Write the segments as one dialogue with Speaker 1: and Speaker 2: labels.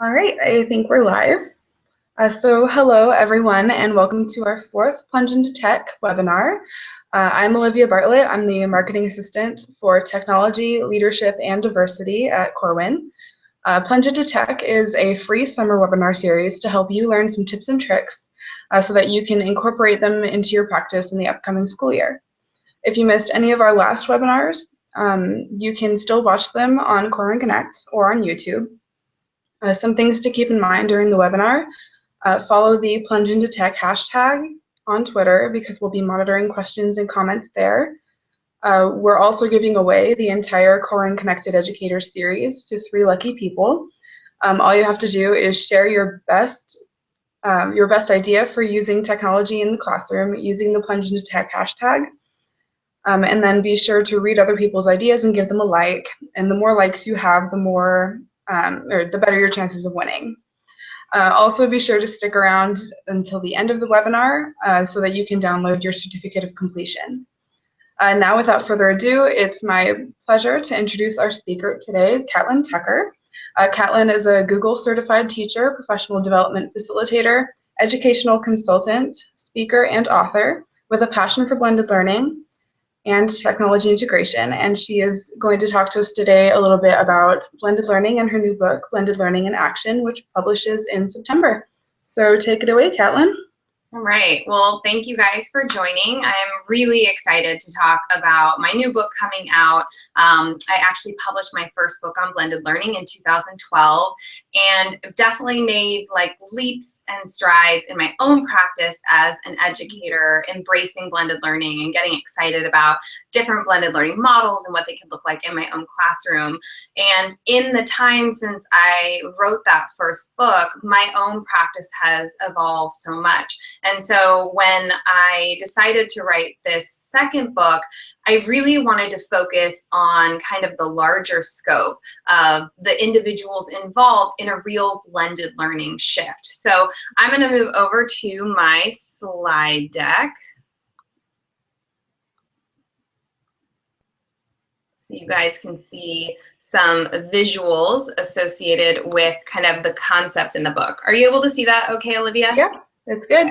Speaker 1: All right, I think we're live. So hello everyone and welcome to our fourth Plunge into Tech webinar. I'm Olivia Bartlett. I'm the Marketing Assistant for Technology, Leadership, and Diversity at Corwin. Plunge into Tech is a free summer webinar series to help you learn some tips and tricks so that you can incorporate them into your practice in the upcoming school year. If you missed any of our last webinars, you can still watch them on Corwin Connect or on YouTube. Some things to keep in mind during the webinar: follow the Plunge into Tech hashtag on Twitter because we'll be monitoring questions and comments there. We're also giving away the entire Corwin Connected Educators series to 3 lucky people. All you have to do is share your best idea for using technology in the classroom using the Plunge into Tech hashtag. And then be sure to read other people's ideas and give them a like. And the more likes you have, the better your chances of winning. Also be sure to stick around until the end of the webinar so that you can download your certificate of completion. Now, without further ado, it's my pleasure to introduce our speaker today, Catlin Tucker. Catlin is a Google certified teacher, professional development facilitator, educational consultant, speaker, and author with a passion for blended learning and technology integration, and she is going to talk to us today a little bit about blended learning and her new book, Blended Learning in Action, which publishes in September. So take it away, Catlin.
Speaker 2: All right. Well, thank you guys for joining. I am really excited to talk about my new book coming out. I actually published my first book on blended learning in 2012 and definitely made like leaps and strides in my own practice as an educator, embracing blended learning and getting excited about different blended learning models and what they could look like in my own classroom. And in the time since I wrote that first book, my own practice has evolved so much. And so when I decided to write this second book, I really wanted to focus on kind of the larger scope of the individuals involved in a real blended learning shift. So I'm going to move over to my slide deck, so you guys can see some visuals associated with kind of the concepts in the book. Are you able to see that okay, Olivia?
Speaker 1: Yeah, that's good.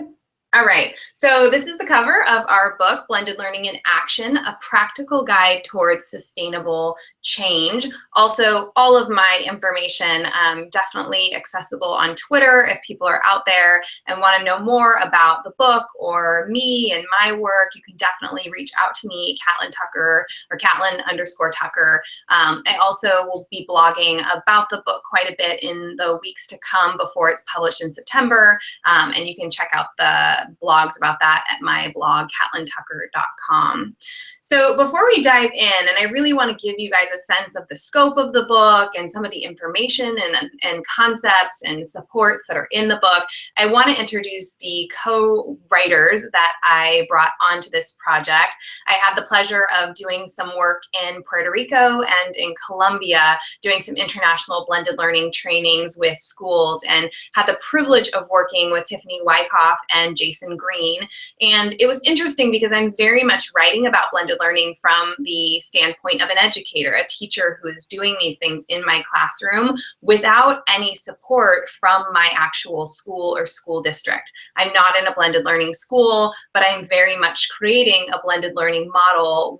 Speaker 2: All right, so this is the cover of our book, Blended Learning in Action, a practical guide towards sustainable change. Also, all of my information definitely accessible on Twitter if people are out there and want to know more about the book or me and my work. You can definitely reach out to me, Catlin Tucker, or Catlin_Tucker. I also will be blogging about the book quite a bit in the weeks to come before it's published in September, and you can check out the blogs about that at my blog, catlintucker.com. So before we dive in, and I really want to give you guys a sense of the scope of the book and some of the information and concepts and supports that are in the book, I want to introduce the co-writers that I brought onto this project. I had the pleasure of doing some work in Puerto Rico and in Colombia, doing some international blended learning trainings with schools, and had the privilege of working with Tiffany Wyckoff and Jason Green. And it was interesting because I'm very much writing about blended learning from the standpoint of an educator, a teacher who is doing these things in my classroom without any support from my actual school or school district. I'm not in a blended learning school, but I'm very much creating a blended learning model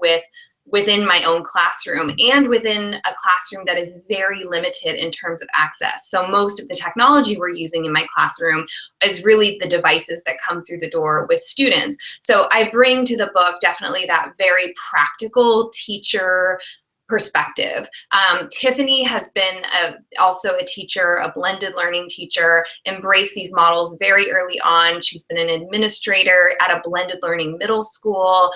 Speaker 2: within my own classroom and within a classroom that is very limited in terms of access. So most of the technology we're using in my classroom is really the devices that come through the door with students. So I bring to the book definitely that very practical teacher perspective. Tiffany has been also a teacher, a blended learning teacher, embraced these models very early on. She's been an administrator at a blended learning middle school,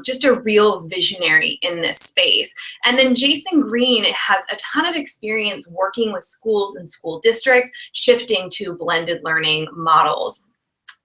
Speaker 2: just a real visionary in this space. And then Jason Green has a ton of experience working with schools and school districts, shifting to blended learning models.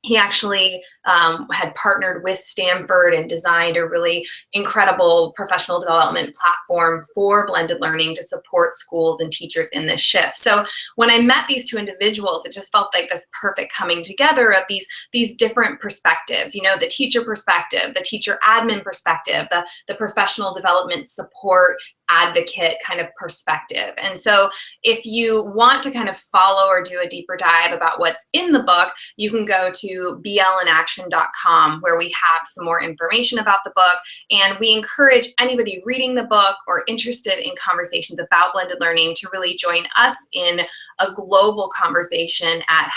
Speaker 2: He actually had partnered with Stanford and designed a really incredible professional development platform for blended learning to support schools and teachers in this shift. So when I met these two individuals, it just felt like this perfect coming together of these different perspectives, you know, the teacher perspective, the teacher admin perspective, the professional development support advocate kind of perspective. And so if you want to kind of follow or do a deeper dive about what's in the book, you can go to blinaction.com, where we have some more information about the book. And we encourage anybody reading the book or interested in conversations about blended learning to really join us in a global conversation at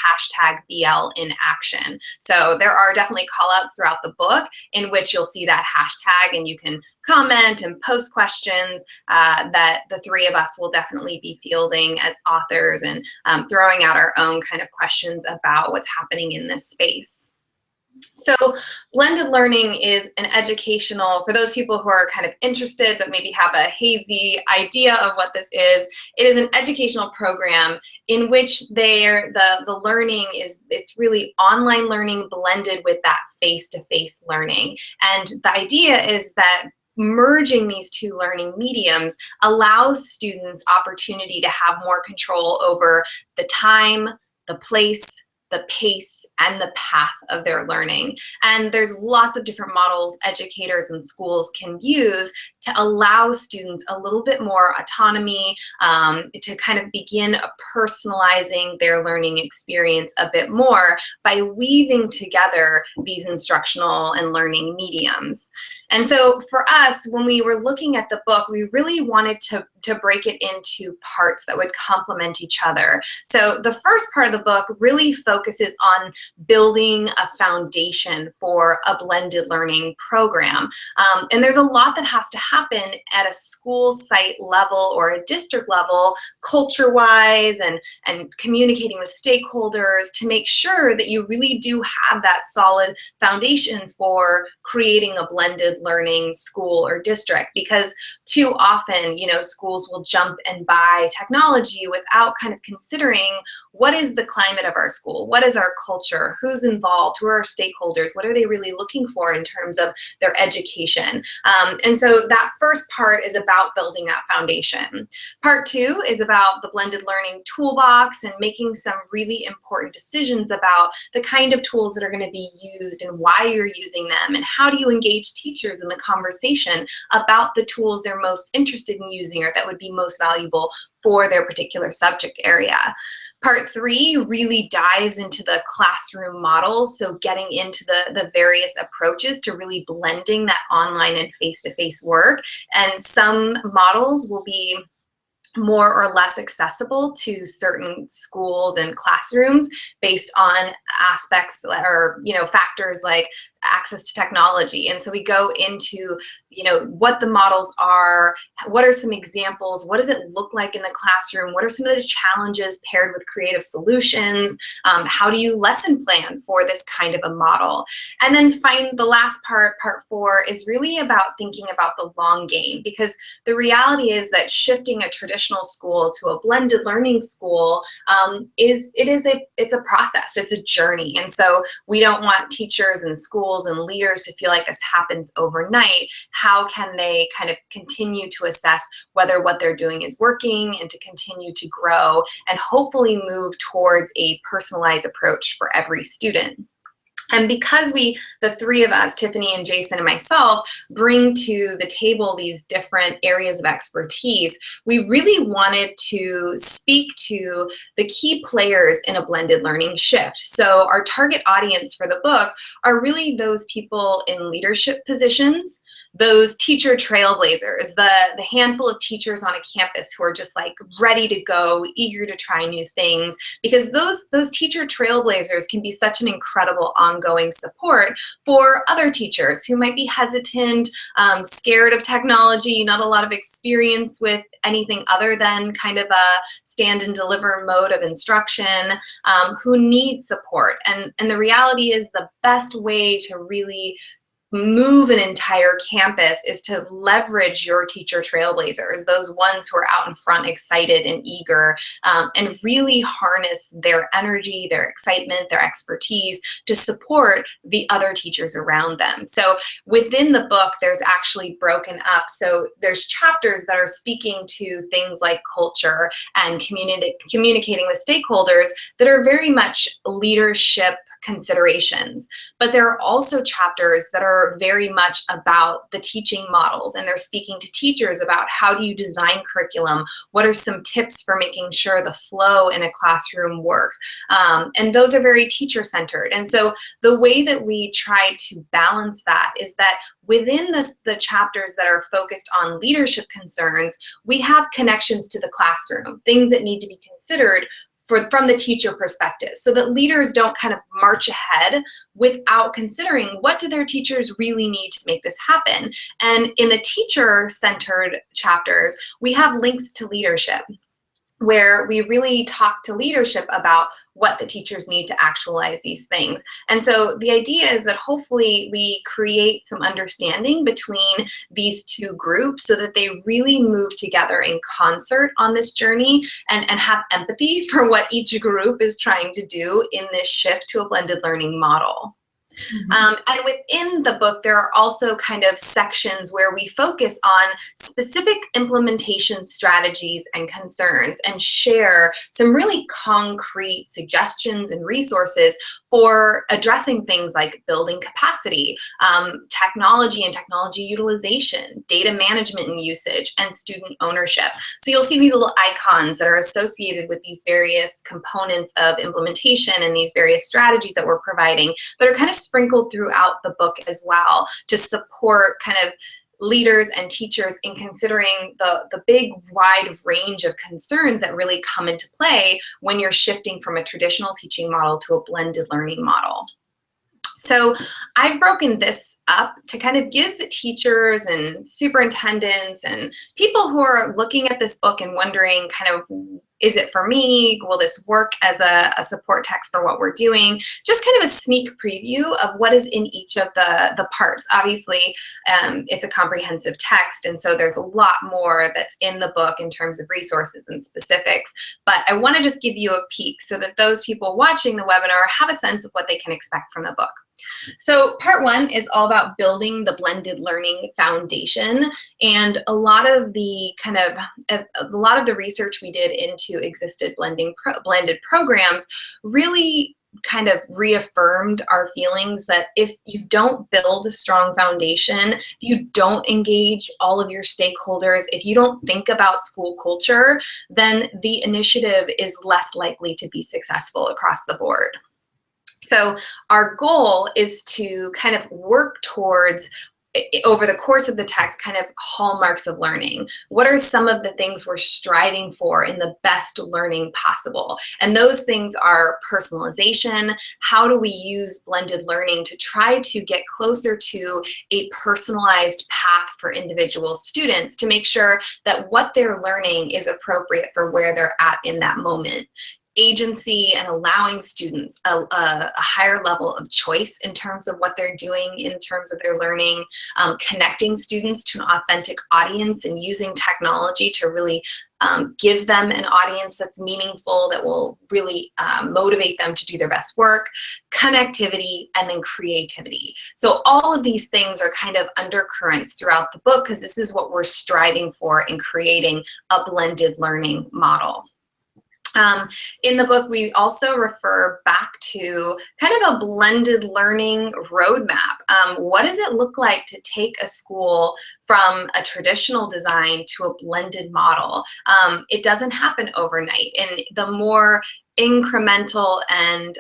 Speaker 2: #BLInAction. So there are definitely call outs throughout the book in which you'll see that hashtag, and you can comment and post questions that the three of us will definitely be fielding as authors, and throwing out our own kind of questions about what's happening in this space. So blended learning is an educational, for those people who are kind of interested but maybe have a hazy idea of what this is, it is an educational program in which the learning is, it's really online learning blended with that face-to-face learning. And the idea is that merging these two learning mediums allows students opportunity to have more control over the time, the place, the pace, and the path of their learning. And there's lots of different models educators and schools can use to allow students a little bit more autonomy, to kind of begin personalizing their learning experience a bit more by weaving together these instructional and learning mediums. And so for us, when we were looking at the book, we really wanted to break it into parts that would complement each other. So the first part of the book really focuses on building a foundation for a blended learning program. And there's a lot that has to happen at a school site level or a district level, culture-wise, and communicating with stakeholders to make sure that you really do have that solid foundation for creating a blended learning school or district. Because too often, schools will jump and buy technology without kind of considering what is the climate of our school, what is our culture, who's involved, who are our stakeholders, what are they really looking for in terms of their education. And so that first part is about building that foundation. Part two is about the blended learning toolbox and making some really important decisions about the kind of tools that are going to be used and why you're using them, and how do you engage teachers in the conversation about the tools they're most interested in using or that would be most valuable for their particular subject area. Part three really dives into the classroom models, so getting into the various approaches to really blending that online and face-to-face work. And some models will be more or less accessible to certain schools and classrooms based on aspects or factors like access to technology. And so we go into what the models are, what are some examples, what does it look like in the classroom, what are some of the challenges paired with creative solutions, how do you lesson plan for this kind of a model. And then the last part four, is really about thinking about the long game, because the reality is that shifting a traditional school to a blended learning school it's a process, it's a journey. And so we don't want teachers and schools and leaders to feel like this happens overnight. How can they kind of continue to assess whether what they're doing is working, and to continue to grow and hopefully move towards a personalized approach for every student? And because the three of us, Tiffany and Jason and myself, bring to the table these different areas of expertise, we really wanted to speak to the key players in a blended learning shift. So our target audience for the book are really those people in leadership positions, those teacher trailblazers, the handful of teachers on a campus who are just like ready to go, eager to try new things, because those teacher trailblazers can be such an incredible ongoing support for other teachers who might be hesitant, scared of technology, not a lot of experience with anything other than kind of a stand and deliver mode of instruction, who need support. And the reality is the best way to really move an entire campus is to leverage your teacher trailblazers, those ones who are out in front, excited and eager, and really harness their energy, their excitement, their expertise to support the other teachers around them. So within the book, there's actually broken up. So there's chapters that are speaking to things like culture and communicating with stakeholders that are very much leadership considerations. But there are also chapters that are very much about the teaching models, and they're speaking to teachers about how do you design curriculum, what are some tips for making sure the flow in a classroom works, and those are very teacher-centered. And so the way that we try to balance that is that within the chapters that are focused on leadership concerns, we have connections to the classroom, things that need to be considered from the teacher perspective, so that leaders don't kind of march ahead without considering what do their teachers really need to make this happen. And in the teacher-centered chapters, we have links to leadership, where we really talk to leadership about what the teachers need to actualize these things. And so the idea is that hopefully we create some understanding between these two groups so that they really move together in concert on this journey and have empathy for what each group is trying to do in this shift to a blended learning model. And within the book, there are also kind of sections where we focus on specific implementation strategies and concerns and share some really concrete suggestions and resources for addressing things like building capacity, technology and technology utilization, data management and usage, and student ownership. So you'll see these little icons that are associated with these various components of implementation and these various strategies that we're providing that are kind of sprinkled throughout the book as well to support kind of leaders and teachers in considering the big wide range of concerns that really come into play when you're shifting from a traditional teaching model to a blended learning model. So I've broken this up to kind of give the teachers and superintendents and people who are looking at this book and wondering kind of, is it for me? Will this work as a support text for what we're doing? Just kind of a sneak preview of what is in each of the parts. Obviously, it's a comprehensive text, and so there's a lot more that's in the book in terms of resources and specifics. But I want to just give you a peek so that those people watching the webinar have a sense of what they can expect from the book. So part one is all about building the blended learning foundation, and a lot of the research we did into existed blended programs really kind of reaffirmed our feelings that if you don't build a strong foundation, if you don't engage all of your stakeholders, if you don't think about school culture, then the initiative is less likely to be successful across the board. So our goal is to kind of work towards, over the course of the text, kind of hallmarks of learning. What are some of the things we're striving for in the best learning possible? And those things are personalization. How do we use blended learning to try to get closer to a personalized path for individual students to make sure that what they're learning is appropriate for where they're at in that moment? Agency and allowing students a higher level of choice in terms of what they're doing, in terms of their learning, connecting students to an authentic audience and using technology to really give them an audience that's meaningful, that will really motivate them to do their best work, connectivity, and then creativity. So all of these things are kind of undercurrents throughout the book because this is what we're striving for in creating a blended learning model. In the book, we also refer back to kind of a blended learning roadmap. What does it look like to take a school from a traditional design to a blended model? It doesn't happen overnight, and the more incremental and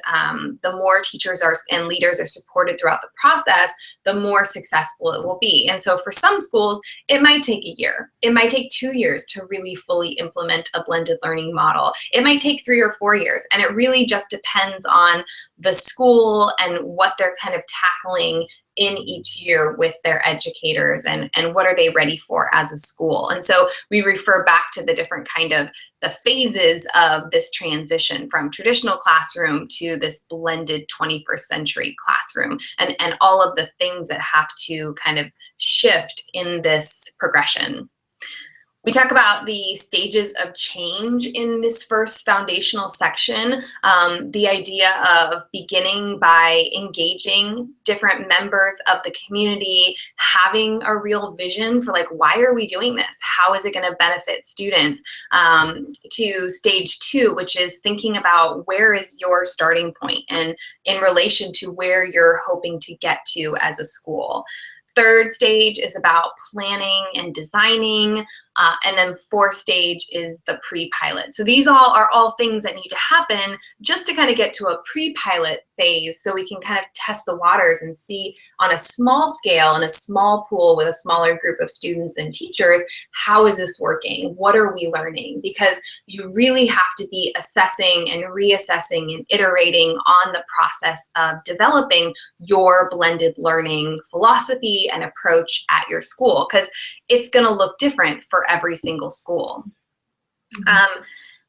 Speaker 2: the more teachers and leaders are supported throughout the process, the more successful it will be. And so for some schools, it might take a year. It might take 2 years to really fully implement a blended learning model. It might take 3 or 4 years. And it really just depends on the school and what they're kind of tackling in each year with their educators and what are they ready for as a school. And so we refer back to the different kind of the phases of this transition from traditional classroom to this blended 21st century classroom and all of the things that have to kind of shift in this progression. We talk about the stages of change in this first foundational section, the idea of beginning by engaging different members of the community, having a real vision for like, why are we doing this? How is it going to benefit students? To stage 2, which is thinking about where is your starting point and in relation to where you're hoping to get to as a school. Third stage is about planning and designing, and then fourth stage is the pre-pilot. So these are all things that need to happen just to kind of get to a pre-pilot phase, so we can kind of test the waters and see on a small scale in a small pool with a smaller group of students and teachers, how is this working? What are we learning? Because you really have to be assessing and reassessing and iterating on the process of developing your blended learning philosophy and approach at your school, because it's going to look different for every single school.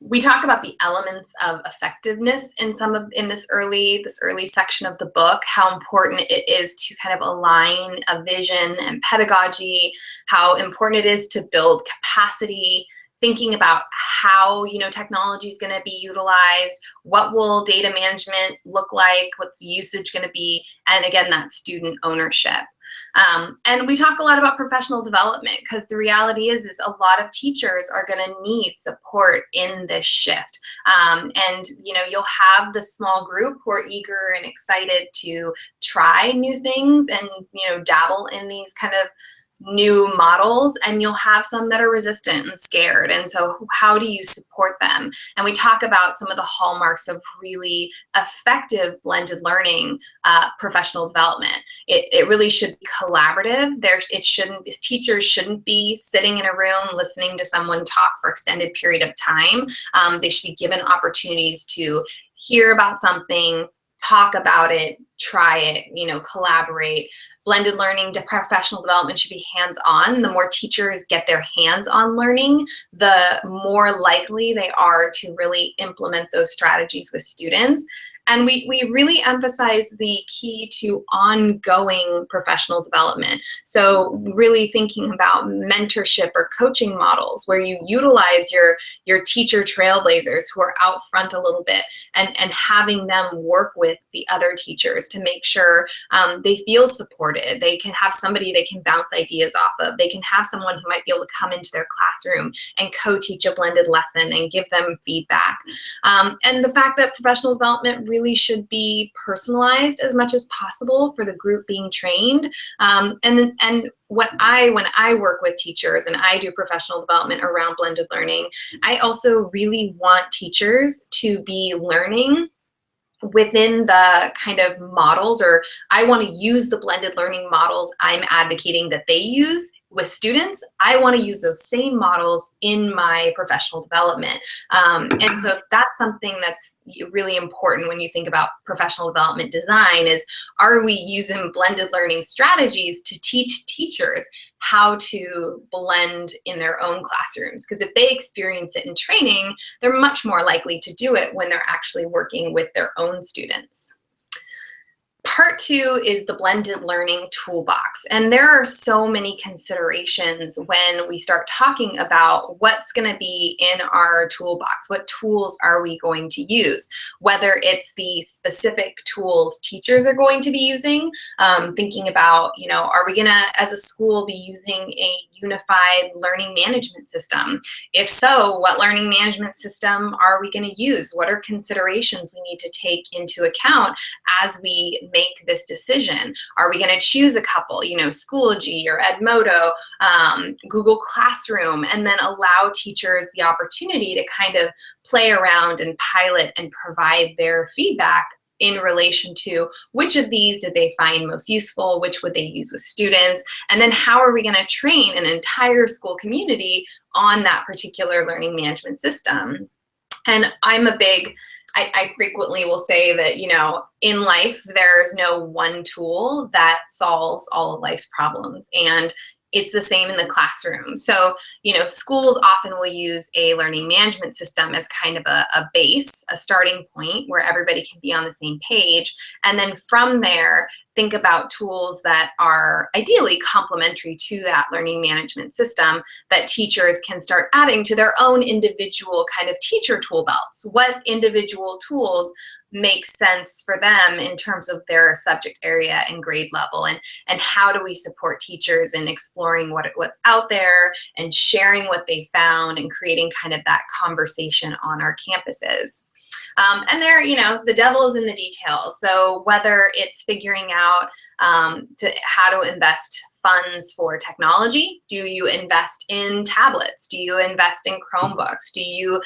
Speaker 2: We talk about the elements of effectiveness in this early section of the book, how important it is to kind of align a vision and pedagogy, how important it is to build capacity, thinking about how technology is going to be utilized, what will data management look like, what's usage going to be, and again, that student ownership. And we talk a lot about professional development, because the reality is a lot of teachers are going to need support in this shift. And you'll have the small group who are eager and excited to try new things and dabble in these kind of new models, and you'll have some that are resistant and scared. And so how do you support them? And we talk about some of the hallmarks of really effective blended learning professional development. It really should be collaborative. Teachers shouldn't be sitting in a room listening to someone talk for extended period of time. They should be given opportunities to hear about something, talk about it, try it, collaborate. Blended learning to professional development should be hands-on. The more teachers get their hands-on learning, the more likely they are to really implement those strategies with students. And we really emphasize the key to ongoing professional development. So really thinking about mentorship or coaching models where you utilize your teacher trailblazers who are out front a little bit, and having them work with the other teachers to make sure they feel supported. They can have somebody they can bounce ideas off of. They can have someone who might be able to come into their classroom and co-teach a blended lesson and give them feedback. And the fact that professional development really should be personalized as much as possible for the group being trained. And when I work with teachers and I do professional development around blended learning, I also really want teachers to be learning within the kind of models, or I want to use the blended learning models I'm advocating that they use with students. I want to use those same models in my professional development. And so that's something that's really important when you think about professional development design is, are we using blended learning strategies to teach teachers how to blend in their own classrooms? Because if they experience it in training, they're much more likely to do it when they're actually working with their own students. Part 2 is the blended learning toolbox. And there are so many considerations when we start talking about what's going to be in our toolbox. What tools are we going to use? Whether it's the specific tools teachers are going to be using, thinking about, are we going to, as a school, be using a unified learning management system? If so, what learning management system are we going to use? What are considerations we need to take into account as we make this decision? Are we going to choose a couple, Schoology or Edmodo, Google Classroom, and then allow teachers the opportunity to kind of play around and pilot and provide their feedback in relation to which of these did they find most useful, which would they use with students, and then how are we going to train an entire school community on that particular learning management system? And I frequently will say that, in life, there's no one tool that solves all of life's problems. And it's the same in the classroom. So, schools often will use a learning management system as kind of a base, a starting point where everybody can be on the same page. And then from there, think about tools that are ideally complementary to that learning management system that teachers can start adding to their own individual kind of teacher tool belts. What individual tools make sense for them in terms of their subject area and grade level, and how do we support teachers in exploring what's out there and sharing what they found and creating kind of that conversation on our campuses. And there, you know, the devil is in the details. So whether it's figuring out how to invest funds for technology, do you invest in tablets? Do you invest in Chromebooks? Do you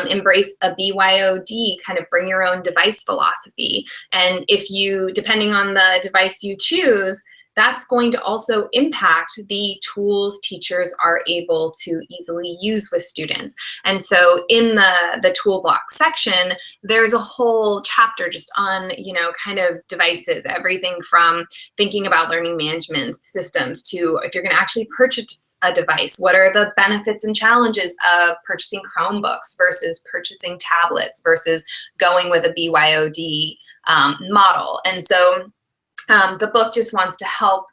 Speaker 2: embrace a BYOD, kind of bring your own device philosophy? And if you, depending on the device you choose, that's going to also impact the tools teachers are able to easily use with students. And so in the Toolbox section, there's a whole chapter just on, you know, kind of devices, everything from thinking about learning management systems to if you're going to actually purchase a device, what are the benefits and challenges of purchasing Chromebooks versus purchasing tablets versus going with a BYOD model. And so the book just wants to help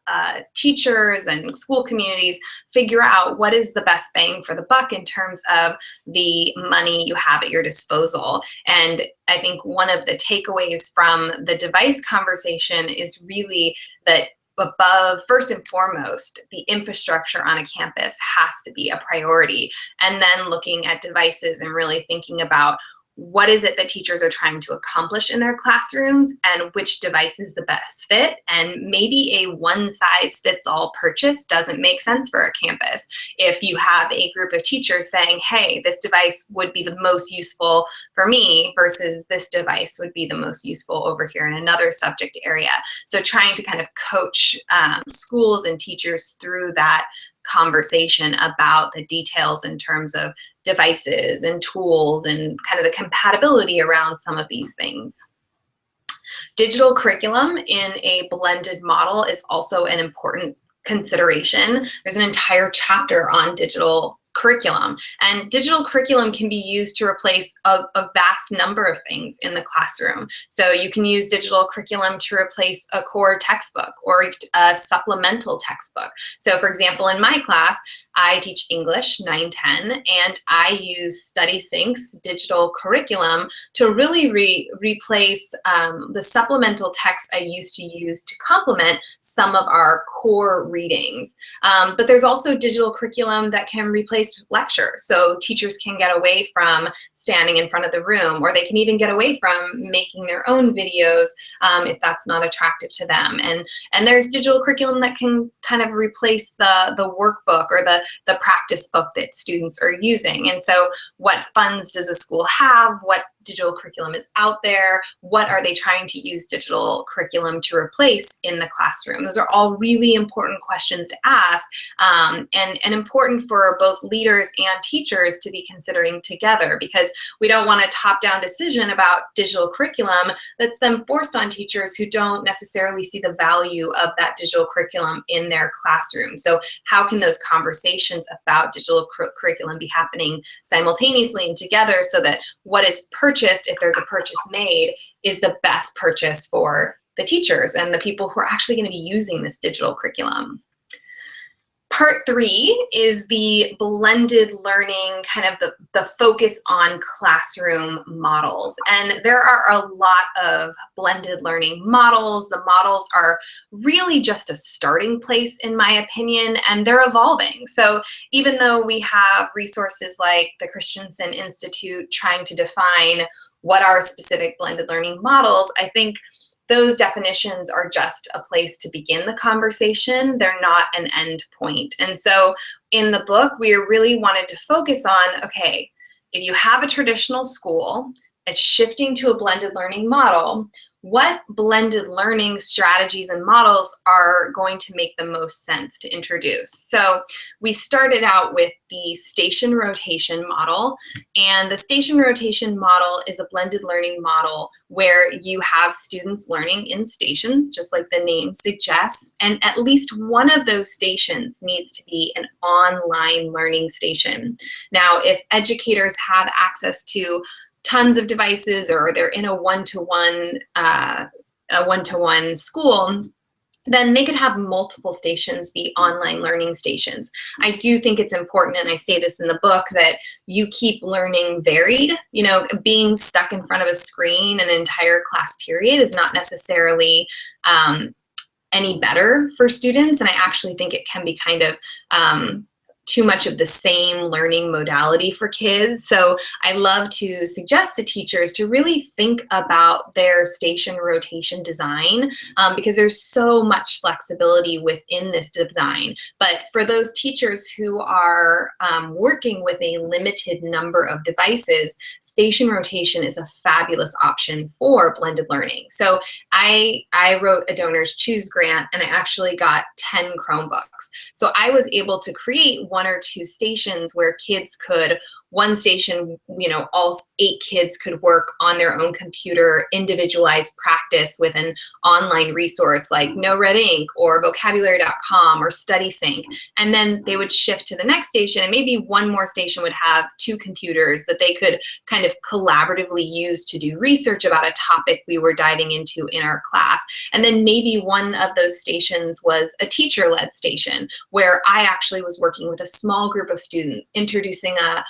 Speaker 2: teachers and school communities figure out what is the best bang for the buck in terms of the money you have at your disposal. And I think one of the takeaways from the device conversation is really that above, first and foremost, the infrastructure on a campus has to be a priority. And then looking at devices and really thinking about what is it that teachers are trying to accomplish in their classrooms and which device is the best fit. And maybe a one-size-fits-all purchase doesn't make sense for a campus. If you have a group of teachers saying, hey, this device would be the most useful for me versus this device would be the most useful over here in another subject area. So trying to kind of coach schools and teachers through that conversation about the details in terms of devices and tools and kind of the compatibility around some of these things. Digital curriculum in a blended model is also an important consideration. There's an entire chapter on digital curriculum, and digital curriculum can be used to replace a vast number of things in the classroom. So you can use digital curriculum to replace a core textbook or a supplemental textbook. So for example, in my class, I teach English 9-10, and I use StudySync's digital curriculum to really replace the supplemental text I used to use to complement some of our core readings. But there's also digital curriculum that can replace lecture. So teachers can get away from standing in front of the room, or they can even get away from making their own videos if that's not attractive to them. And there's digital curriculum that can kind of replace the workbook or the practice book that students are using. And so what funds does a school have? What digital curriculum is out there? What are they trying to use digital curriculum to replace in the classroom? Those are all really important questions to ask, and important for both leaders and teachers to be considering together, because we don't want a top-down decision about digital curriculum that's then forced on teachers who don't necessarily see the value of that digital curriculum in their classroom. So how can those conversations about digital curriculum be happening simultaneously and together so that what is purchased, if there's a purchase made, is the best purchase for the teachers and the people who are actually going to be using this digital curriculum. Part 3 is the blended learning, kind of the focus on classroom models. And there are a lot of blended learning models. The models are really just a starting place, in my opinion, and they're evolving. So even though we have resources like the Christensen Institute trying to define what are specific blended learning models, I think those definitions are just a place to begin the conversation. They're not an end point. And so in the book, we really wanted to focus on, okay, if you have a traditional school, it's shifting to a blended learning model, what blended learning strategies and models are going to make the most sense to introduce? So we started out with the station rotation model, and the station rotation model is a blended learning model where you have students learning in stations, just like the name suggests, and at least one of those stations needs to be an online learning station. Now, if educators have access to tons of devices, or they're in a one-to-one a one-to-one school, then they could have multiple stations be online learning stations. I do think it's important, and I say this in the book, that you keep learning varied. You know, being stuck in front of a screen an entire class period is not necessarily any better for students, and I actually think it can be kind of too much of the same learning modality for kids. So I love to suggest to teachers to really think about their station rotation design, because there's so much flexibility within this design. But for those teachers who are working with a limited number of devices, station rotation is a fabulous option for blended learning. So I wrote a Donors Choose grant, and I actually got 10 Chromebooks. So I was able to create 1 or 2 stations where kids could, one station, you know, all 8 kids could work on their own computer, individualized practice with an online resource like No Red Ink or vocabulary.com or StudySync. And then they would shift to the next station, and maybe one more station would have 2 computers that they could kind of collaboratively use to do research about a topic we were diving into in our class. And then maybe one of those stations was a teacher-led station where I actually was working with a small group of students, introducing a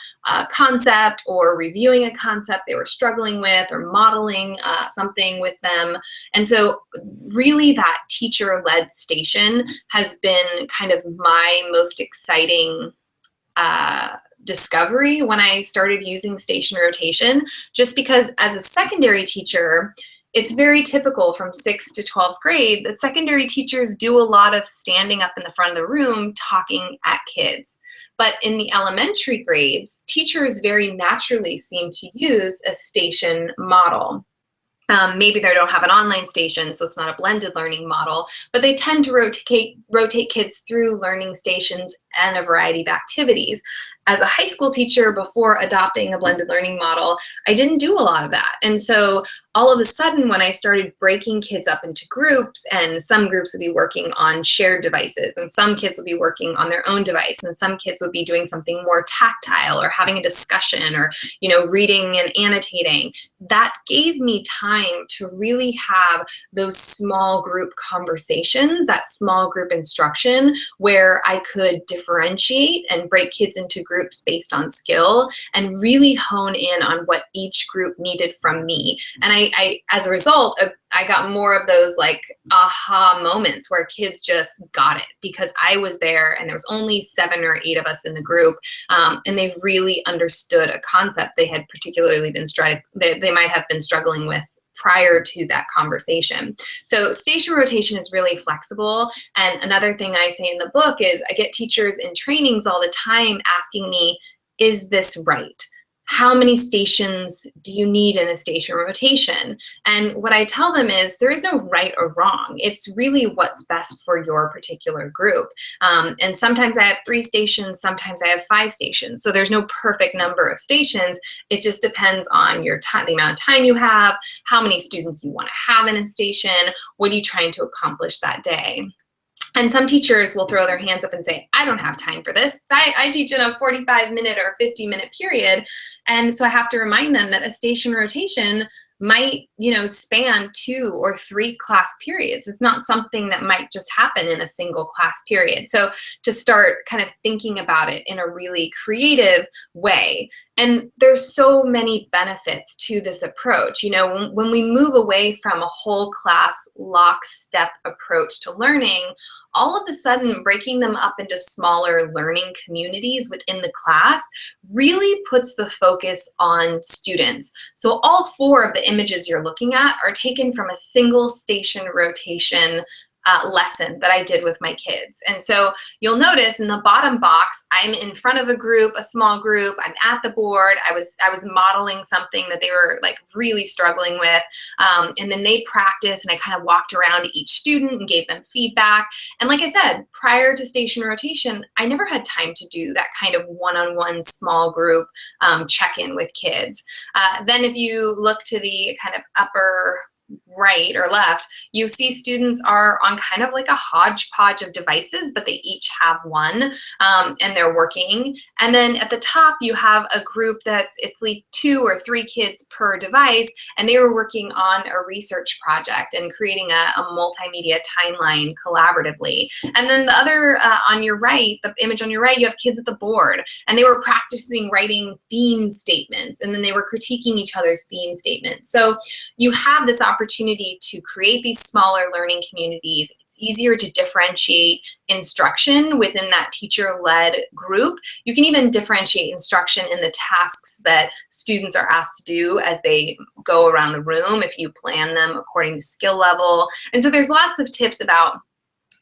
Speaker 2: concept or reviewing a concept they were struggling with, or modeling something with them. And so really that teacher-led station has been kind of my most exciting discovery when I started using station rotation, just because as a secondary teacher, it's very typical from 6th to 12th grade that secondary teachers do a lot of standing up in the front of the room talking at kids. But in the elementary grades, teachers very naturally seem to use a station model. Maybe they don't have an online station, so it's not a blended learning model, but they tend to rotate kids through learning stations and a variety of activities. As a high school teacher, before adopting a blended learning model, I didn't do a lot of that. And so all of a sudden, when I started breaking kids up into groups, and some groups would be working on shared devices, and some kids would be working on their own device, and some kids would be doing something more tactile or having a discussion, or, you know, reading and annotating, that gave me time to really have those small group conversations, that small group instruction, where I could differentiate and break kids into groups based on skill and really hone in on what each group needed from me. And I as a result, I got more of those like aha moments where kids just got it because I was there and there was only 7 or 8 of us in the group, and they really understood a concept they had particularly been they might have been struggling with prior to that conversation. So station rotation is really flexible. And another thing I say in the book is I get teachers in trainings all the time asking me, is this right? How many stations do you need in a station rotation? And what I tell them is there is no right or wrong. It's really what's best for your particular group. And sometimes I have 3 stations, sometimes I have 5 stations. So there's no perfect number of stations. It just depends on your time, the amount of time you have, how many students you want to have in a station, what are you trying to accomplish that day. And some teachers will throw their hands up and say, I don't have time for this. I teach in a 45-minute or 50-minute period. And so I have to remind them that a station rotation might, you know, span 2 or 3 class periods. It's not something that might just happen in a single class period. So to start kind of thinking about it in a really creative way. And there's so many benefits to this approach. You know, when we move away from a whole class lockstep approach to learning, all of a sudden breaking them up into smaller learning communities within the class really puts the focus on students. So all 4 of the images you're looking at are taken from a single station rotation lesson that I did with my kids. And so you'll notice in the bottom box, I'm in front of a group, a small group, I'm at the board, I was modeling something that they were like really struggling with. And then they practiced and I kind of walked around each student and gave them feedback. And like I said, prior to station rotation, I never had time to do that kind of one-on-one small group check-in with kids. Then if you look to the kind of upper right or left, you see students are on kind of like a hodgepodge of devices, but they each have one, and they're working. And then at the top, you have a group that's at least 2 or 3 kids per device, and they were working on a research project and creating a multimedia timeline collaboratively. And then the other, on your right, the image on your right, you have kids at the board, and they were practicing writing theme statements, and then they were critiquing each other's theme statements. So you have this opportunity to create these smaller learning communities. It's easier to differentiate instruction within that teacher-led group. You can even differentiate instruction in the tasks that students are asked to do as they go around the room if you plan them according to skill level. And so there's lots of tips about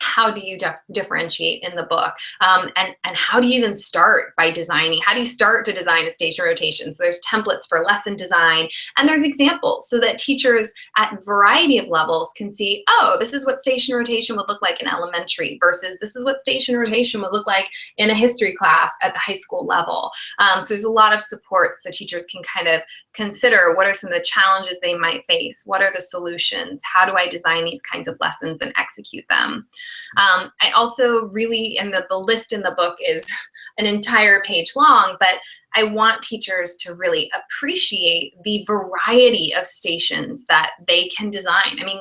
Speaker 2: how do you differentiate in the book, and how do you even start by designing? How do you start to design a station rotation? So there's templates for lesson design, and there's examples so that teachers at a variety of levels can see, oh, this is what station rotation would look like in elementary versus this is what station rotation would look like in a history class at the high school level. So there's a lot of support so teachers can kind of consider what are some of the challenges they might face, what are the solutions, how do I design these kinds of lessons and execute them. I also really, and the list in the book is an entire page long, but I want teachers to really appreciate the variety of stations that they can design. I mean,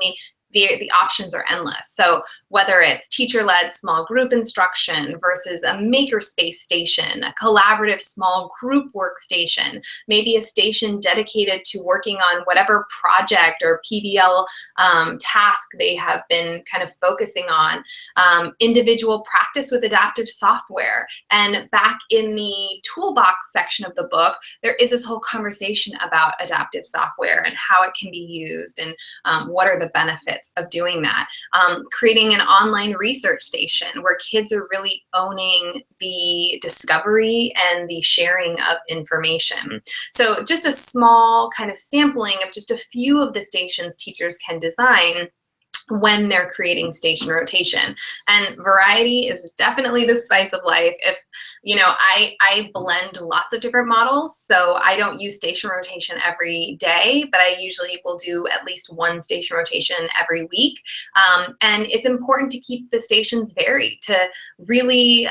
Speaker 2: the options are endless. So whether it's teacher-led small group instruction versus a makerspace station, a collaborative small group workstation, maybe a station dedicated to working on whatever project or PBL task they have been kind of focusing on, individual practice with adaptive software. And back in the Toolbox section of the book, there is this whole conversation about adaptive software and how it can be used and what are the benefits of doing that. Creating an online research station where kids are really owning the discovery and the sharing of information. So just a small kind of sampling of just a few of the stations teachers can design when they're creating station rotation. And variety is definitely the spice of life. If, you know, I blend lots of different models, so I don't use station rotation every day, but I usually will do at least one station rotation every week. And it's important to keep the stations varied to really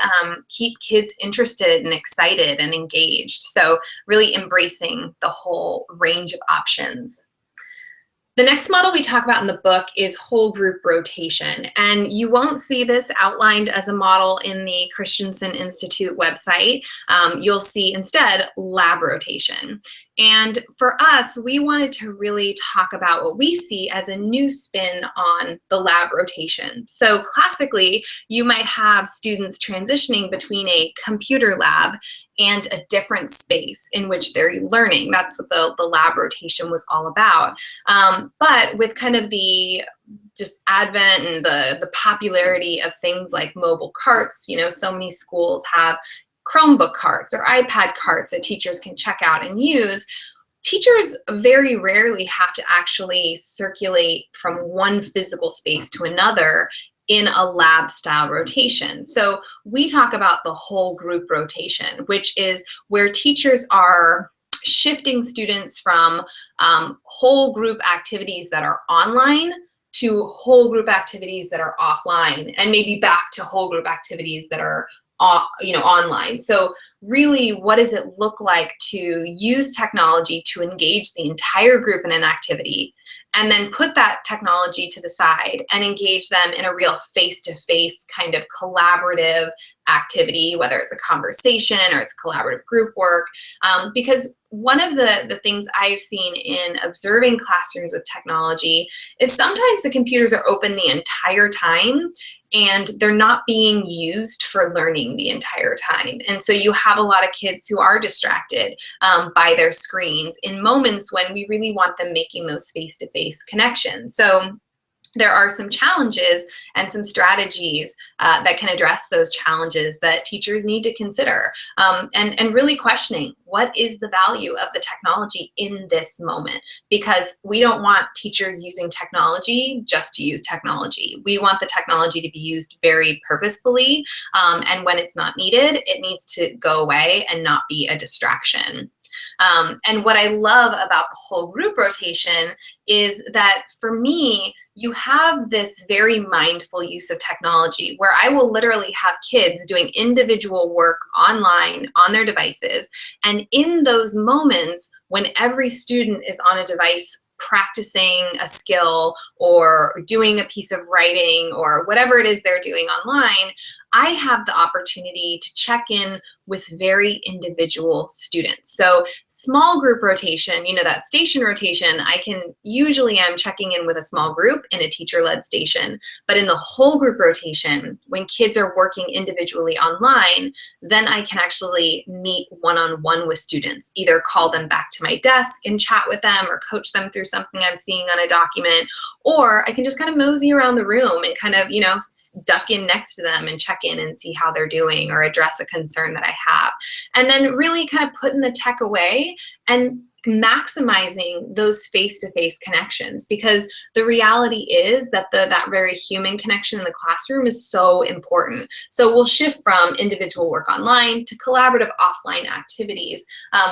Speaker 2: keep kids interested and excited and engaged. So really embracing the whole range of options. The next model we talk about in the book is whole group rotation, and you won't see this outlined as a model in the Christensen Institute website. You'll see instead lab rotation. And for us, we wanted to really talk about what we see as a new spin on the lab rotation. So classically, you might have students transitioning between a computer lab and a different space in which they're learning. That's what the lab rotation was all about. But with kind of the just advent and the popularity of things like mobile carts, you know, so many schools have Chromebook carts or iPad carts that teachers can check out and use. Teachers very rarely have to actually circulate from one physical space to another in a lab style rotation. So we talk about the whole group rotation, which is where teachers are shifting students from whole group activities that are online to whole group activities that are offline, and maybe back to whole group activities that are online. So really, what does it look like to use technology to engage the entire group in an activity, and then put that technology to the side and engage them in a real face-to-face kind of collaborative activity, whether it's a conversation or it's collaborative group work. Because one of the things I've seen in observing classrooms with technology is sometimes the computers are open the entire time and they're not being used for learning the entire time. And so you have a lot of kids who are distracted by their screens in moments when we really want them making those face-to-face connections. So there are some challenges and some strategies that can address those challenges that teachers need to consider, and really questioning what is the value of the technology in this moment, because we don't want teachers using technology just to use technology. We want the technology to be used very purposefully, and when it's not needed, it needs to go away and not be a distraction. And what I love about the whole group rotation is that for me, you have this very mindful use of technology where I will literally have kids doing individual work online on their devices. And in those moments, when every student is on a device practicing a skill or doing a piece of writing or whatever it is they're doing online, I have the opportunity to check in with very individual students. So small group rotation, you know, that station rotation, I'm checking in with a small group in a teacher-led station. But in the whole group rotation, when kids are working individually online, then I can actually meet one-on-one with students, either call them back to my desk and chat with them or coach them through something I'm seeing on a document, or I can just kind of mosey around the room and kind of, you know, duck in next to them and check in and see how they're doing or address a concern that I have. And then really kind of putting the tech away and maximizing those face-to-face connections, because the reality is that that very human connection in the classroom is so important. So we'll shift from individual work online to collaborative offline activities,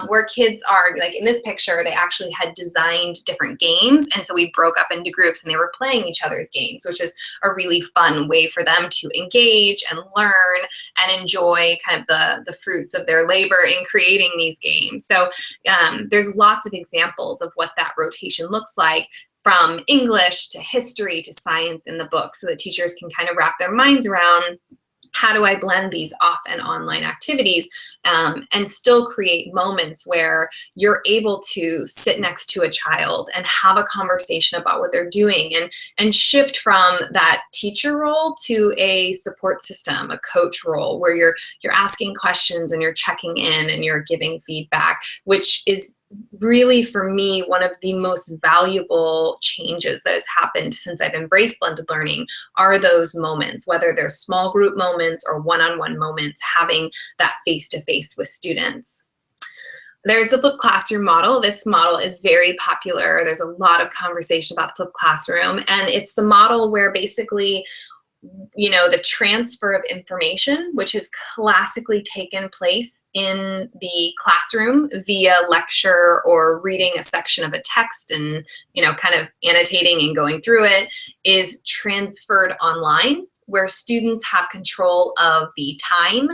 Speaker 2: where kids are, like in this picture, they actually had designed different games, and so we broke up into groups and they were playing each other's games, which is a really fun way for them to engage and learn and enjoy kind of the fruits of their labor in creating these games. So there's lots of examples of what that rotation looks like, from English to history to science in the book, so that teachers can kind of wrap their minds around, how do I blend these off and online activities and still create moments where you're able to sit next to a child and have a conversation about what they're doing, and shift from that teacher role to a support system, a coach role, where you're asking questions and you're checking in and you're giving feedback, which is really, for me, one of the most valuable changes that has happened since I've embraced blended learning are those moments, whether they're small group moments or one-on-one moments, having that face-to-face with students. There's the flipped classroom model. This model is very popular. There's a lot of conversation about the flipped classroom, and it's the model where basically, you know, the transfer of information, which has classically taken place in the classroom via lecture or reading a section of a text and, you know, kind of annotating and going through it, is transferred online, where students have control of the time,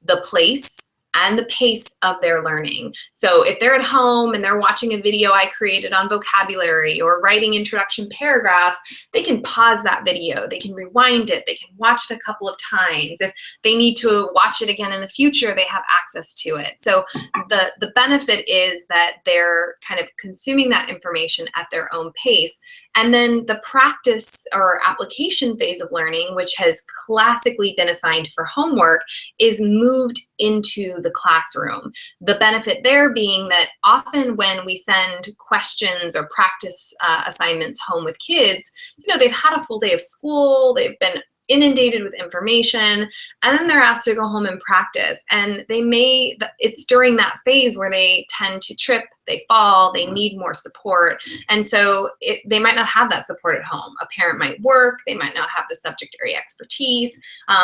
Speaker 2: the place, and the pace of their learning. So if they're at home and they're watching a video I created on vocabulary or writing introduction paragraphs, they can pause that video, they can rewind it, they can watch it a couple of times. If they need to watch it again in the future, they have access to it. So the benefit is that they're kind of consuming that information at their own pace. And then the practice or application phase of learning, which has classically been assigned for homework, is moved into the classroom. The benefit there being that often when we send questions or practice assignments home with kids, you know, they've had a full day of school, they've been inundated with information, and then they're asked to go home and practice. And it's during that phase where they tend to trip, they fall, they need more support. And so they might not have that support at home. A parent might work, they might not have the subject area expertise.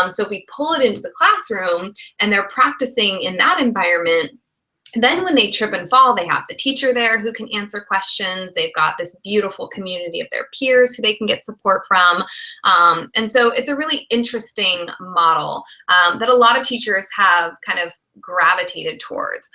Speaker 2: So if we pull it into the classroom and they're practicing in that environment, then when they trip and fall, they have the teacher there who can answer questions. They've got this beautiful community of their peers who they can get support from. And so it's a really interesting model that a lot of teachers have kind of gravitated towards.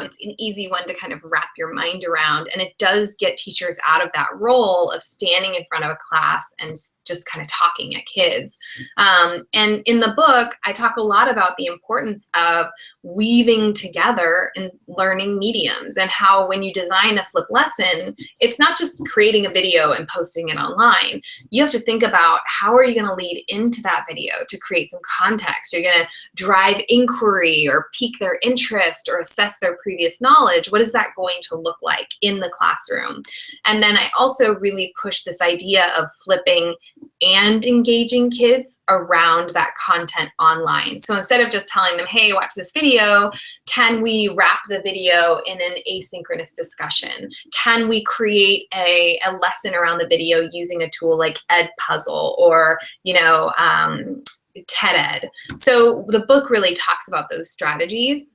Speaker 2: It's an easy one to kind of wrap your mind around, and it does get teachers out of that role of standing in front of a class and just kind of talking at kids. And in the book, I talk a lot about the importance of weaving together in learning mediums, and how when you design a flipped lesson, it's not just creating a video and posting it online. You have to think about, how are you going to lead into that video to create some context? You're going to drive inquiry or pique their interest or assess their previous knowledge. What is that going to look like in the classroom? And then I also really push this idea of flipping and engaging kids around that content online. So instead of just telling them, hey, watch this video, can we wrap the video in an asynchronous discussion? Can we create a lesson around the video using a tool like Edpuzzle or, you know, TED Ed? So the book really talks about those strategies.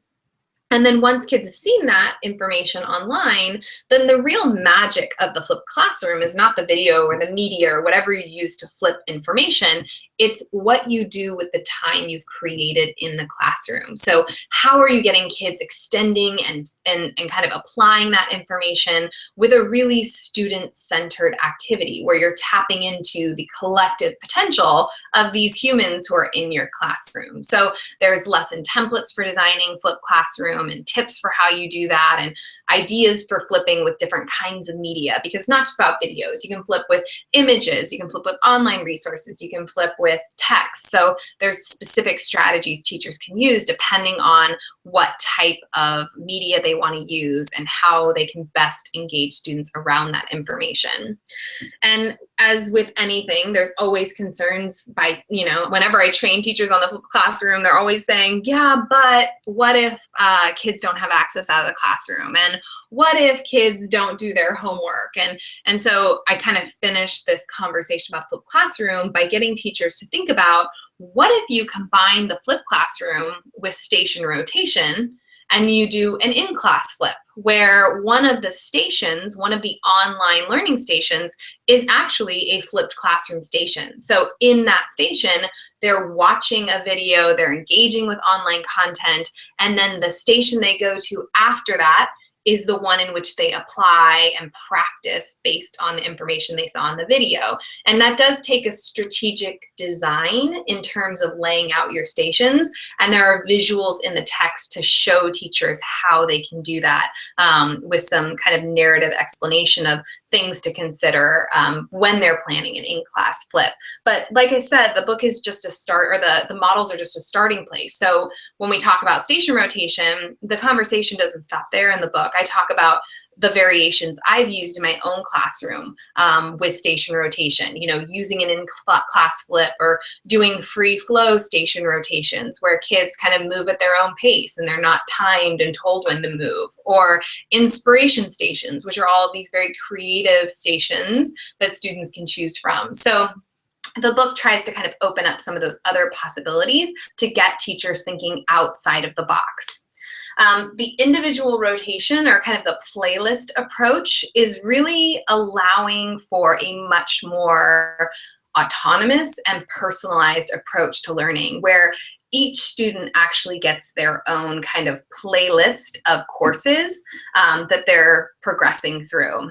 Speaker 2: And then once kids have seen that information online, then the real magic of the flipped classroom is not the video or the media or whatever you use to flip information. It's what you do with the time you've created in the classroom. So how are you getting kids extending and kind of applying that information with a really student-centered activity where you're tapping into the collective potential of these humans who are in your classroom. So there's lesson templates for designing flipped classroom and tips for how you do that, and ideas for flipping with different kinds of media, because it's not just about videos. You can flip with images, you can flip with online resources, you can flip with text. So there's specific strategies teachers can use depending on what type of media they want to use and how they can best engage students around that information. And as with anything, there's always concerns by, whenever I train teachers on the flipped classroom, they're always saying, yeah, but what if kids don't have access out of the classroom? And what if kids don't do their homework? And so I kind of finished this conversation about flipped classroom by getting teachers to think about, what if you combine the flipped classroom with station rotation and you do an in-class flip where one of the stations, one of the online learning stations, is actually a flipped classroom station. So in that station, they're watching a video, they're engaging with online content, and then the station they go to after that is the one in which they apply and practice based on the information they saw in the video. And that does take a strategic design in terms of laying out your stations. And there are visuals in the text to show teachers how they can do that, with some kind of narrative explanation of things to consider when they're planning an in-class flip. But like I said, the book is just a start, or the models are just a starting place. So when we talk about station rotation, the conversation doesn't stop there in the book. I talk about the variations I've used in my own classroom with station rotation, using an in-class flip or doing free flow station rotations where kids kind of move at their own pace and they're not timed and told when to move, or inspiration stations, which are all of these very creative stations that students can choose from. So the book tries to kind of open up some of those other possibilities to get teachers thinking outside of the box. The individual rotation, or kind of the playlist approach, is really allowing for a much more autonomous and personalized approach to learning, where each student actually gets their own kind of playlist of courses that they're progressing through.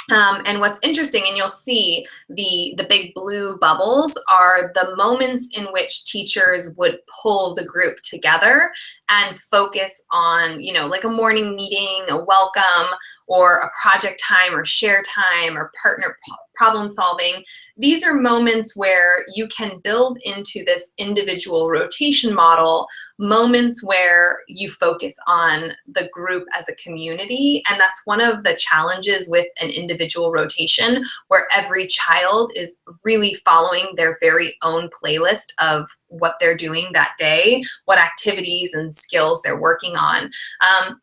Speaker 2: And what's interesting, and you'll see the big blue bubbles, are the moments in which teachers would pull the group together and focus on, like a morning meeting, a welcome, or a project time, or share time, or partner problem solving. These are moments where you can build into this individual rotation model moments where you focus on the group as a community. And that's one of the challenges with an individual rotation, where every child is really following their very own playlist of what they're doing that day, what activities and skills they're working on.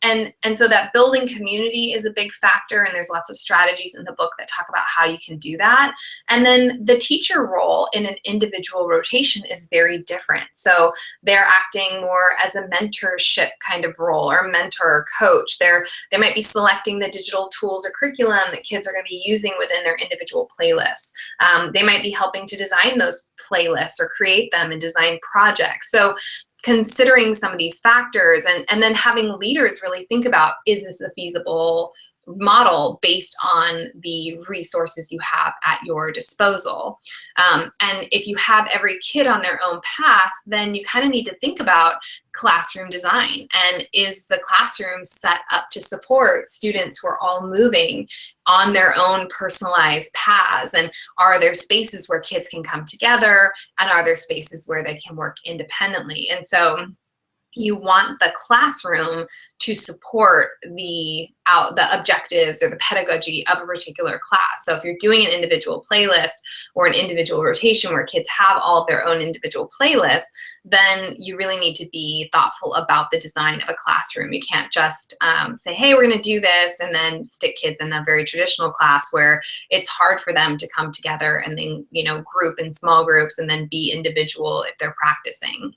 Speaker 2: And so that building community is a big factor, and there's lots of strategies in the book that talk about how you can do that. And then the teacher role in an individual rotation is very different. So they're acting more as a mentorship kind of role, or a mentor or coach. They might be selecting the digital tools or curriculum that kids are going to be using within their individual playlists. They might be helping to design those playlists or create them and design projects. So considering some of these factors, and then having leaders really think about, is this a feasible model based on the resources you have at your disposal? And if you have every kid on their own path, then you kind of need to think about classroom design. And is the classroom set up to support students who are all moving on their own personalized paths? And are there spaces where kids can come together? And are there spaces where they can work independently? And so you want the classroom to support the objectives or the pedagogy of a particular class. So if you're doing an individual playlist or an individual rotation where kids have all of their own individual playlists, then you really need to be thoughtful about the design of a classroom. You can't just say, hey, we're going to do this, and then stick kids in a very traditional class where it's hard for them to come together and then, group in small groups and then be individual if they're practicing.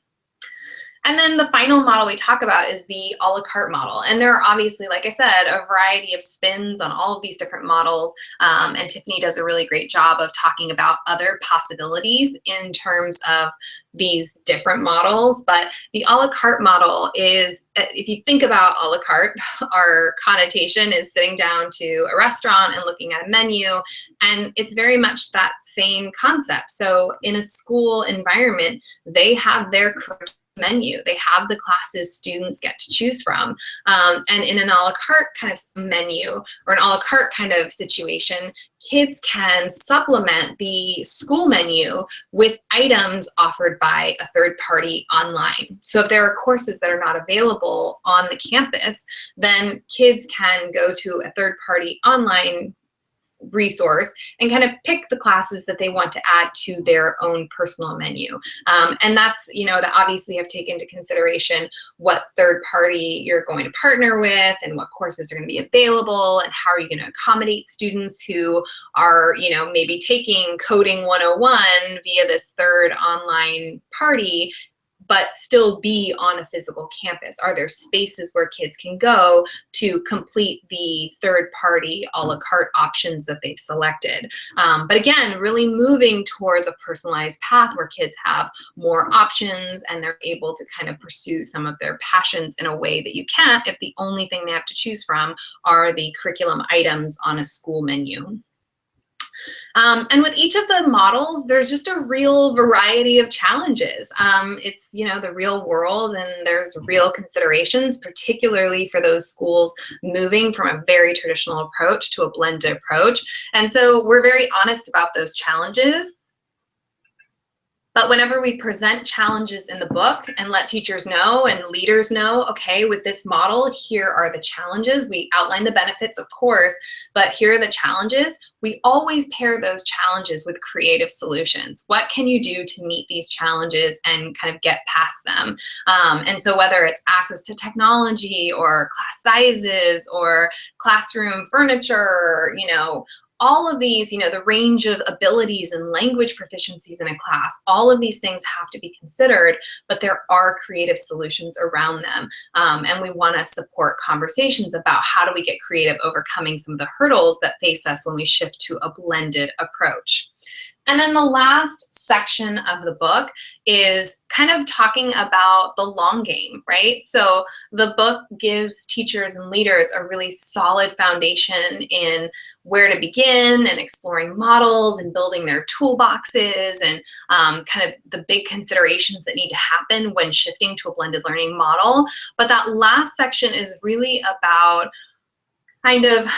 Speaker 2: And then the final model we talk about is the a la carte model. And there are obviously, like I said, a variety of spins on all of these different models. And Tiffany does a really great job of talking about other possibilities in terms of these different models. But the a la carte model is, if you think about a la carte, our connotation is sitting down to a restaurant and looking at a menu. And it's very much that same concept. So in a school environment, they have their curriculum menu. They have the classes students get to choose from. And in an a la carte kind of menu or an a la carte kind of situation, kids can supplement the school menu with items offered by a third party online. So if there are courses that are not available on the campus, then kids can go to a third party online resource and kind of pick the classes that they want to add to their own personal menu. And that's, that obviously have taken into consideration what third party you're going to partner with and what courses are going to be available and how are you going to accommodate students who are, maybe taking coding 101 via this third online party, but still be on a physical campus? Are there spaces where kids can go to complete the third-party a la carte options that they've selected? But again, really moving towards a personalized path where kids have more options and they're able to kind of pursue some of their passions in a way that you can't if the only thing they have to choose from are the curriculum items on a school menu. And with each of the models, there's just a real variety of challenges. It's, the real world, and there's real considerations, particularly for those schools moving from a very traditional approach to a blended approach. And so we're very honest about those challenges. But whenever we present challenges in the book and let teachers know and leaders know, okay, with this model, here are the challenges. We outline the benefits, of course, but here are the challenges. We always pair those challenges with creative solutions. What can you do to meet these challenges and kind of get past them? And so whether it's access to technology or class sizes or classroom furniture, all of these, the range of abilities and language proficiencies in a class, all of these things have to be considered, but there are creative solutions around them. And we want to support conversations about how do we get creative overcoming some of the hurdles that face us when we shift to a blended approach. And then the last section of the book is kind of talking about the long game, right? So the book gives teachers and leaders a really solid foundation in where to begin and exploring models and building their toolboxes and kind of the big considerations that need to happen when shifting to a blended learning model. But that last section is really about kind of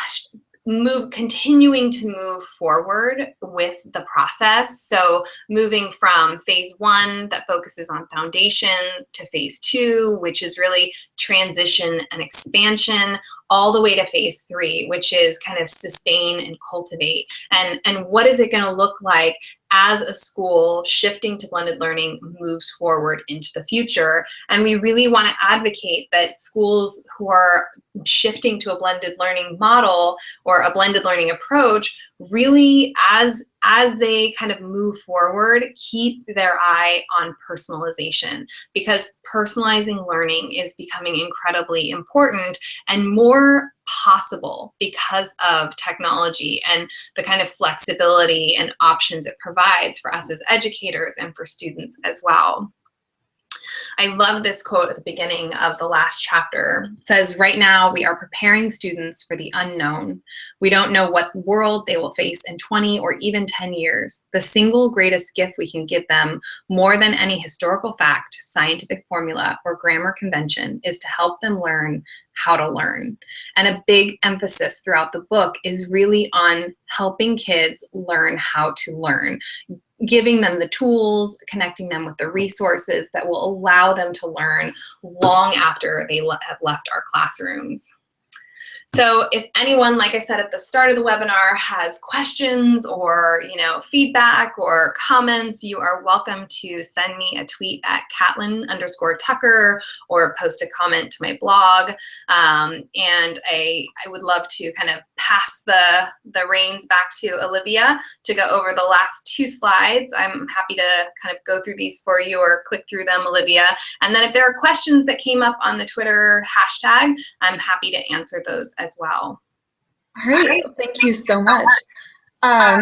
Speaker 2: continuing to move forward with the process. So moving from phase 1 that focuses on foundations to phase 2, which is really transition and expansion, all the way to phase 3, which is kind of sustain and cultivate. And what is it going to look like as a school shifting to blended learning moves forward into the future? And we really want to advocate that schools who are shifting to a blended learning model or a blended learning approach really, as they kind of move forward, keep their eye on personalization, because personalizing learning is becoming incredibly important and more possible because of technology and the kind of flexibility and options it provides for us as educators and for students as well. I love this quote at the beginning of the last chapter. It says, "Right now, we are preparing students for the unknown. We don't know what world they will face in 20 or even 10 years. The single greatest gift we can give them, more than any historical fact, scientific formula, or grammar convention, is to help them learn how to learn." And a big emphasis throughout the book is really on helping kids learn how to learn, giving them the tools, connecting them with the resources that will allow them to learn long after they have left our classrooms. So if anyone, like I said at the start of the webinar, has questions or feedback or comments, you are welcome to send me a tweet at Catlin_Tucker or post a comment to my blog. And I would love to kind of pass the reins back to Olivia to go over the last 2 slides. I'm happy to kind of go through these for you or click through them, Olivia. And then if there are questions that came up on the Twitter hashtag, I'm happy to answer those as well.
Speaker 1: All right, thank you so much. All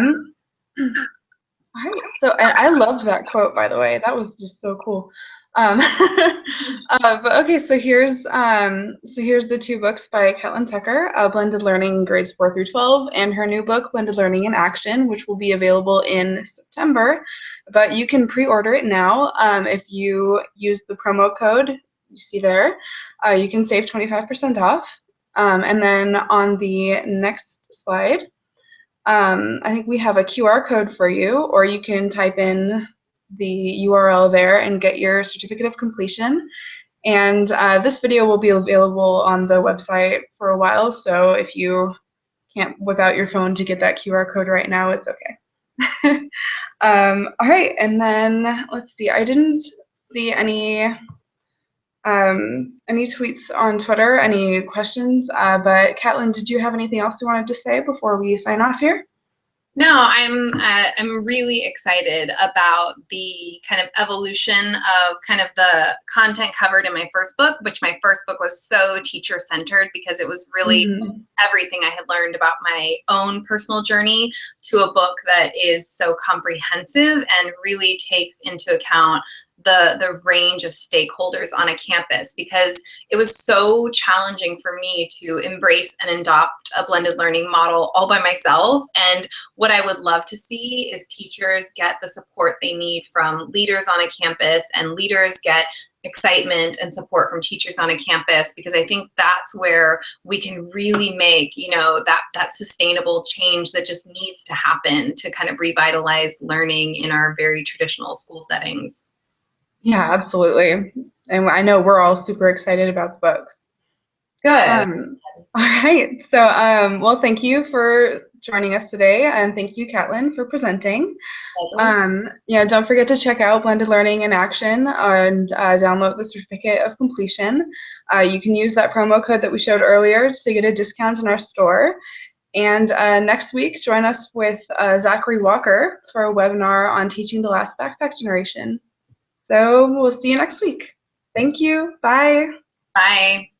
Speaker 1: right, so and I loved that quote, by the way. That was just so cool. But okay, so here's the 2 books by Catlin Tucker, Blended Learning Grades 4 through 12, and her new book, Blended Learning in Action, which will be available in September. But you can pre-order it now if you use the promo code you see there. You can save 25% off. And then on the next slide, I think we have a QR code for you, or you can type in the URL there and get your certificate of completion. And this video will be available on the website for a while, so if you can't whip out your phone to get that QR code right now, it's okay. All right, and then let's see. I didn't see any tweets on Twitter, any questions, but Catlin, did you have anything else you wanted to say before we sign off here?
Speaker 2: No, I'm really excited about the kind of evolution of kind of the content covered in my first book, which my first book was so teacher-centered because it was really just everything I had learned about my own personal journey to a book that is so comprehensive and really takes into account the range of stakeholders on a campus, because it was so challenging for me to embrace and adopt a blended learning model all by myself. And what I would love to see is teachers get the support they need from leaders on a campus, and leaders get excitement and support from teachers on a campus, because I think that's where we can really make, that sustainable change that just needs to happen to kind of revitalize learning in our very traditional school settings.
Speaker 1: Yeah, absolutely. And I know we're all super excited about the books.
Speaker 2: Good.
Speaker 1: All right. So, well, thank you for joining us today, and thank you, Catlin, for presenting. Don't forget to check out Blended Learning in Action and download the certificate of completion. You can use that promo code that we showed earlier to get a discount in our store. And next week, join us with Zachary Walker for a webinar on teaching the last backpack generation. So we'll see you next week. Thank you. Bye.
Speaker 2: Bye.